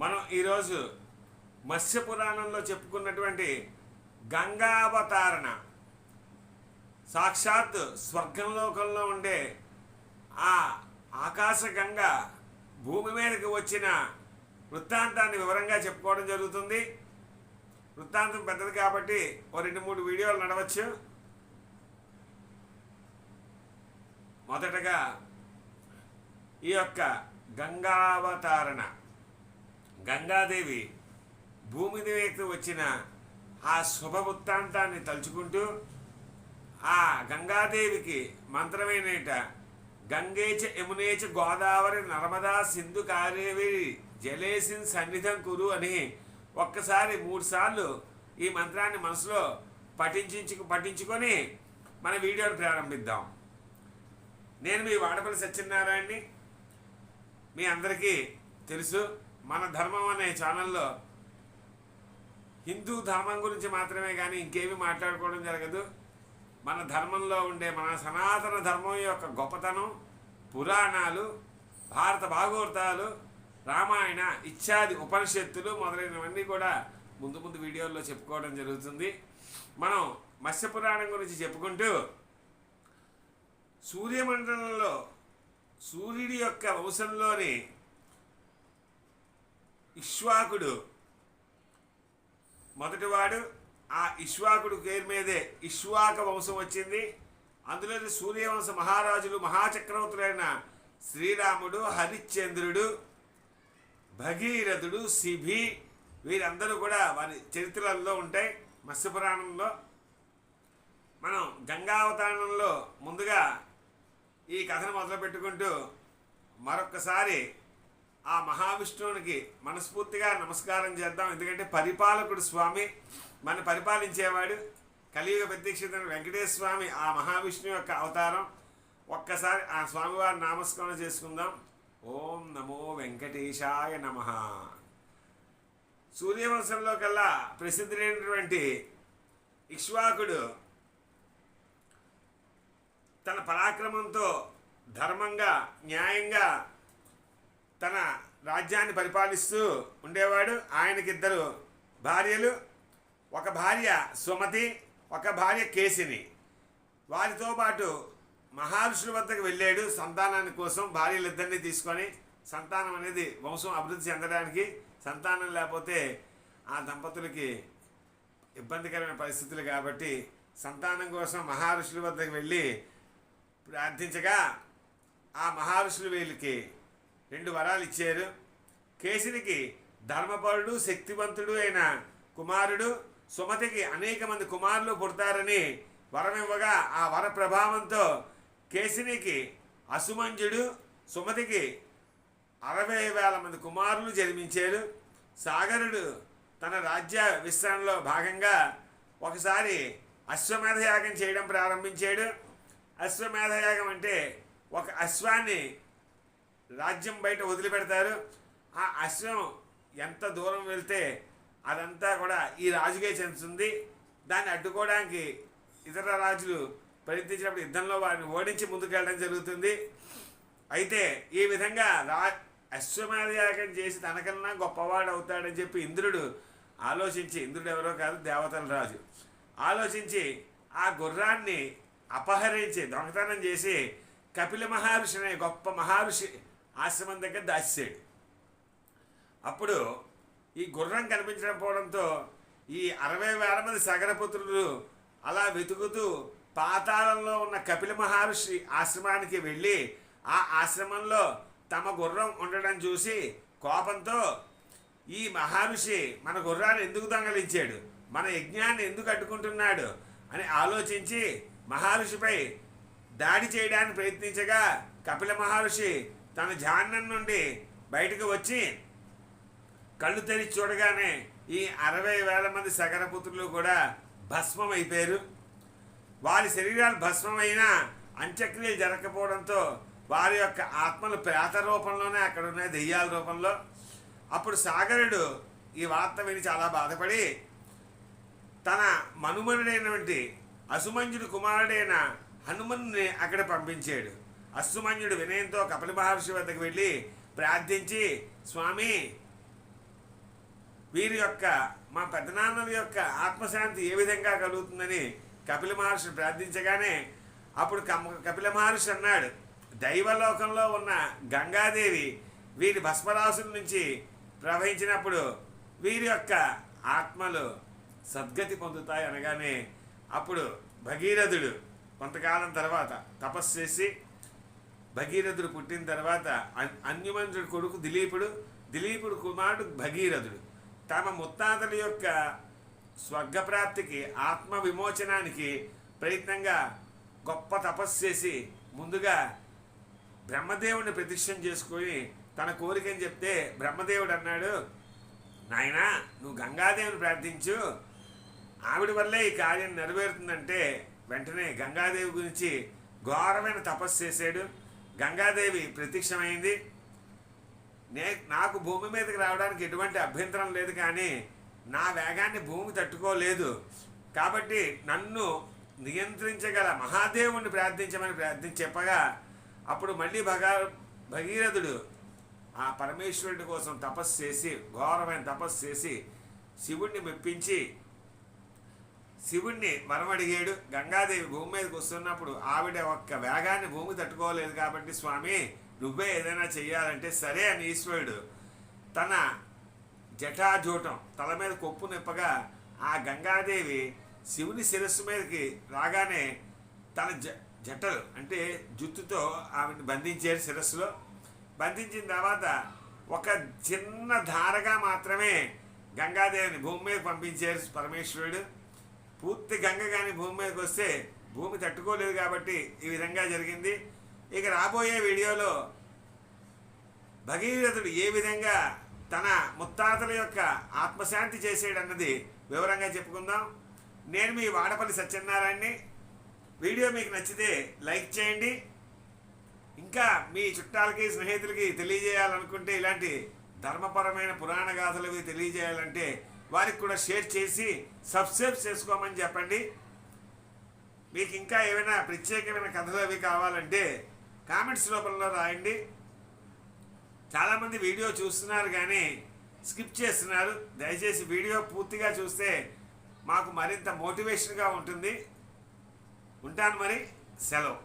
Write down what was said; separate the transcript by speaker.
Speaker 1: మనం ఈరోజు మత్స్య పురాణంలో చెప్పుకున్నటువంటి గంగావతారణ సాక్షాత్ స్వర్గంలోకంలో ఉండే ఆ ఆకాశ గంగ భూమి మీదకి వచ్చిన వృత్తాంతాన్ని వివరంగా చెప్పుకోవడం జరుగుతుంది. వృత్తాంతం పెద్దది కాబట్టి ఓ 2-3 వీడియోలు నడవచ్చు. మొదటగా ఈ యొక్క గంగావతారణ, గంగాదేవి భూమి మీదకి వచ్చిన ఆ శుభ వృత్తాంతాన్ని తలుచుకుంటూ ఆ గంగాదేవికి మంత్రమేనేట గంగేచ యమునేచ గోదావరి నర్మదా సింధు కావేరి జలేసిన్ సన్నిధం కురు అని ఒక్కసారి 3 సార్లు ఈ మంత్రాన్ని మనసులో పఠించుకొని మన వీడియోను ప్రారంభిద్దాం. నేను మీ వాడపల్లి సత్యనారాయణని. మీ అందరికీ తెలుసు, మన ధర్మం అనే ఛానల్లో హిందూ ధర్మం గురించి మాత్రమే కానీ ఇంకేమీ మాట్లాడుకోవడం జరగదు. మన ధర్మంలో ఉండే మన సనాతన ధర్మం యొక్క గొప్పతనం, పురాణాలు, భారత భాగవతాలు, రామాయణ ఇత్యాది ఉపనిషత్తులు మొదలైనవన్నీ కూడా ముందు వీడియోల్లో చెప్పుకోవడం జరుగుతుంది. మనం మత్స్య పురాణం గురించి చెప్పుకుంటూ సూర్యమండలంలో సూర్యుడి యొక్క వంశంలోని ఇక్ష్వాకుడు మొదటివాడు. ఆ ఇక్ష్వాకుడు పేరు మీదే ఇక్ష్వాక వంశం వచ్చింది. అందులోని సూర్యవంశ మహారాజులు మహాచక్రవర్తులైన శ్రీరాముడు, హరిశ్చంద్రుడు, భగీరథుడు, శిభి వీరందరూ కూడా వారి చరిత్రలలో ఉంటాయి మత్స్యపురాణంలో. మనం గంగావతారణంలో ముందుగా ఈ కథను మొదలుపెట్టుకుంటూ మరొక్కసారి ఆ మహావిష్ణువునికి మనస్ఫూర్తిగా నమస్కారం చేద్దాం. ఎందుకంటే పరిపాలకుడు స్వామి, మన పరిపాలించేవాడు. కలియుగ ప్రత్యక్షిత వెంకటేశ్వర స్వామి ఆ మహావిష్ణువు యొక్క అవతారం. ఒక్కసారి ఆ స్వామివారి నామస్మరణ చేసుకుందాం. ఓం నమో వెంకటేశాయ నమః. సూర్యవంశంలో కల్లా ప్రసిద్ధులైనటువంటి ఇక్ష్వాకుడు తన పరాక్రమంతో ధర్మంగా న్యాయంగా తన రాజ్యాన్ని పరిపాలిస్తూ ఉండేవాడు. ఆయనకిద్దరు భార్యలు, ఒక భార్య సుమతి, ఒక భార్య కేసిని. వారితో పాటు మహర్షుల వద్దకు వెళ్ళాడు సంతానాన్ని కోసం. భార్యలిద్దరినీ తీసుకొని సంతానం అనేది వంశం అభివృద్ధి చెందడానికి, సంతానం లేకపోతే ఆ దంపతులకి ఇబ్బందికరమైన పరిస్థితులు కాబట్టి సంతానం కోసం మహర్షుల వద్దకు వెళ్ళి ప్రార్థించగా ఆ మహర్షులు వీళ్ళకి 2 వరాలు ఇచ్చారు. కేసినికి ధర్మపరుడు శక్తివంతుడు అయిన కుమారుడు, సుమతికి అనేక మంది కుమారులు పుడతారని వరం ఇవ్వగా ఆ వర ప్రభావంతో కేసినికి అసుమంజుడు, సుమతికి 60,000 మంది కుమారులు జన్మించారు. సాగరుడు తన రాజ్య విస్తరణలో భాగంగా ఒకసారి అశ్వమేధయాగం చేయడం ప్రారంభించాడు. అశ్వమేధయాగం అంటే ఒక అశ్వాన్ని రాజ్యం బయట వదిలిపెడతారు. ఆ అశ్వం ఎంత దూరం వెళ్తే అదంతా కూడా ఈ రాజుకే చెందుతుంది. దాన్ని అడ్డుకోవడానికి ఇతర రాజులు ప్రయత్నించినప్పుడు యుద్ధంలో వారిని ఓడించి ముందుకెళ్ళడం జరుగుతుంది. అయితే ఈ విధంగా అశ్వమేధయాగం చేసి తనకన్నా గొప్పవాడు అవుతాడని చెప్పి ఇంద్రుడు ఆలోచించి, ఇంద్రుడు ఎవరో కాదు దేవతల రాజు, ఆలోచించి ఆ గుర్రాన్ని అపహరించి దొంగతనం చేసి కపిల మహర్షి అనే గొప్ప మహర్షి ఆశ్రమం దగ్గర దాచేశాడు. అప్పుడు ఈ గుర్రం కనిపించకపోవడంతో ఈ 60,000 మంది సగరపుత్రులు అలా వెతుకుతూ పాతాళంలో ఉన్న కపిల మహర్షి ఆశ్రమానికి వెళ్ళి ఆ ఆశ్రమంలో తమ గుర్రం ఉండడం చూసి కోపంతో ఈ మహర్షి మన గుర్రాన్ని ఎందుకు దొంగలించాడు, మన యజ్ఞాన్ని ఎందుకు అడ్డుకుంటున్నాడు అని ఆలోచించి మహర్షిపై దాడి చేయడానికి ప్రయత్నించగా కపిల మహర్షి తన ధ్యానం నుండి బయటకు వచ్చి కళ్ళు తెరిచి చూడగానే ఈ 60,000 మంది సగరపుత్రులు కూడా భస్మం అయిపోయారు. వారి శరీరాలు భస్మమైనా అంత్యక్రియలు జరగకపోవడంతో వారి యొక్క ఆత్మలు ప్రేత రూపంలోనే అక్కడ ఉన్నాయి, దెయ్యాల రూపంలో. అప్పుడు సాగరుడు ఈ వార్త విని చాలా బాధపడి తన మనుమనుడైనటువంటి అసుమంజుడి కుమారుడైన హనుమన్ని అక్కడ పంపించాడు. అసుమంజుడు వినయంతో కపిల మహర్షి వద్దకు వెళ్ళి ప్రార్థించి, స్వామి వీరి యొక్క మా పెద్దనాన్నల యొక్క ఆత్మశాంతి ఏ విధంగా కలుగుతుందని కపిల మహర్షి ప్రార్థించగానే అప్పుడు కపిల మహర్షి అన్నాడు, దైవలోకంలో ఉన్న గంగాదేవి వీరి భస్మరాశుల నుంచి ప్రవహించినప్పుడు వీరి యొక్క ఆత్మలు సద్గతి పొందుతాయి అనగానే అప్పుడు భగీరథుడు కొంతకాలం తర్వాత తపస్సు చేసి, భగీరథుడు పుట్టిన తర్వాత అన్యుమంతుడి కొడుకు దిలీపుడు కుమారుడు భగీరథుడు తమ ముత్తాతల యొక్క స్వర్గప్రాప్తికి ఆత్మ విమోచనానికి ప్రయత్నంగా గొప్ప తపస్సు చేసి ముందుగా బ్రహ్మదేవుడిని ప్రతిష్ఠం చేసుకొని తన కోరికని చెప్తే బ్రహ్మదేవుడు అన్నాడు, నాయనా నువ్వు గంగాదేవిని ప్రార్థించు, ఆవిడ వల్లే ఈ కార్యం నెరవేరుతుందంటే వెంటనే గంగాదేవి గురించి ఘోరమైన తపస్సు చేశాడు. గంగాదేవి ప్రత్యక్షమైంది. నాకు భూమి మీదకి రావడానికి ఎటువంటి అభ్యంతరం లేదు, కానీ నా వేగాన్ని భూమి తట్టుకోలేదు, కాబట్టి నన్ను నియంత్రించగల మహాదేవుణ్ణి ప్రార్థించమని చెప్పగా అప్పుడు మళ్ళీ భగీరథుడు ఆ పరమేశ్వరుడి కోసం తపస్సు చేసి ఘోరమైన తపస్సు చేసి శివుణ్ణి మెప్పించి శివుణ్ణి వరం అడిగాడు. గంగాదేవి భూమి మీదకి వస్తున్నప్పుడు ఆవిడ ఒక్క వేగాన్ని భూమి తట్టుకోలేదు, కాబట్టి స్వామి నువ్వే ఏదైనా చెయ్యాలంటే సరే అని ఈశ్వరుడు తన జటాజూటం తల మీద కొప్పు నిప్పగా ఆ గంగాదేవి శివుని శిరస్సు మీదకి రాగానే తన జటలు అంటే జుత్తుతో ఆవిడని బంధించారు. శిరస్సులో బంధించిన తర్వాత ఒక చిన్న ధారగా మాత్రమే గంగాదేవిని భూమి మీద పంపించారు పరమేశ్వరుడు. పూర్తి గంగ కానీ భూమి మీదకి వస్తే భూమి తట్టుకోలేదు, కాబట్టి ఈ విధంగా జరిగింది. ఇక రాబోయే వీడియోలో భగీరథుడు ఏ విధంగా తన ముత్తాతల యొక్క ఆత్మశాంతి చేసేడన్నది వివరంగా చెప్పుకుందాం. నేను మీ వాడపల్లి సత్యనారాయణని. వీడియో మీకు నచ్చితే లైక్ చేయండి. ఇంకా మీ చుట్టాలకి స్నేహితులకి తెలియజేయాలనుకుంటే ఇలాంటి ధర్మపరమైన పురాణ గాథలు తెలియజేయాలంటే వారికి కూడా షేర్ చేసి సబ్స్క్రైబ్ చేసుకోమని చెప్పండి. మీకు ఇంకా ఏమైనా ప్రత్యేకమైన కథలు అవి కావాలంటే కామెంట్స్ రూపంలో రాయండి. చాలామంది వీడియో చూస్తున్నారు కానీ స్కిప్ చేస్తున్నారు. దయచేసి వీడియో పూర్తిగా చూస్తే మాకు మరింత మోటివేషన్గా ఉంటుంది. ఉంటాను మరి, సెలవు.